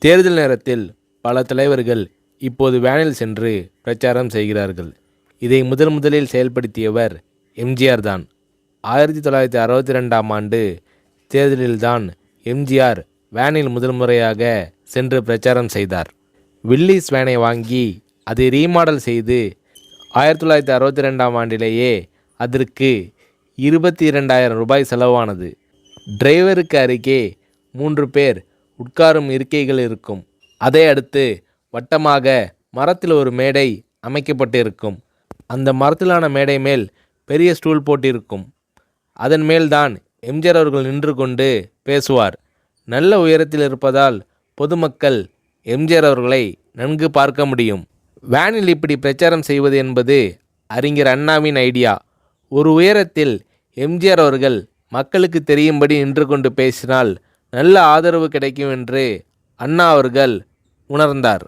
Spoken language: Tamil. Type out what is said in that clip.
தேர்தல் நேரத்தில் பல தலைவர்கள் இப்போது வேனில் சென்று பிரச்சாரம் செய்கிறார்கள். இதை முதலில் செயல்படுத்தியவர் எம்ஜிஆர் தான். 1962ஆம் ஆண்டு தேர்தலில்தான் எம்ஜிஆர் வேனில் முறையாக சென்று பிரச்சாரம் செய்தார். வில்லிஸ் வேனை வாங்கி அதை ரீமாடல் செய்து 1962ஆம் ஆண்டிலேயே அதற்கு 22,000 ரூபாய் செலவானது. டிரைவருக்கு அருகே 3 பேர் உட்காரும் இருக்கைகள் இருக்கும். அதை அடுத்து வட்டமாக மரத்தில் ஒரு மேடை அமைக்கப்பட்டிருக்கும். அந்த மரத்திலான மேடை மேல் பெரிய ஸ்டூல் போட்டிருக்கும். அதன் மேல்தான் எம்ஜிஆர் அவர்கள் நின்று கொண்டு பேசுவார். நல்ல உயரத்தில் இருப்பதால் பொதுமக்கள் எம்ஜிஆர் அவர்களை நன்கு பார்க்க முடியும். வேனில் இப்படி பிரச்சாரம் செய்வது என்பது அறிஞர் அண்ணாவின் ஐடியா. ஒரு உயரத்தில் எம்ஜிஆர் அவர்கள் மக்களுக்கு தெரியும்படி நின்று கொண்டு பேசினால் நல்ல ஆதரவு கிடைக்கும் என்று அண்ணா அவர்கள் உணர்ந்தார்.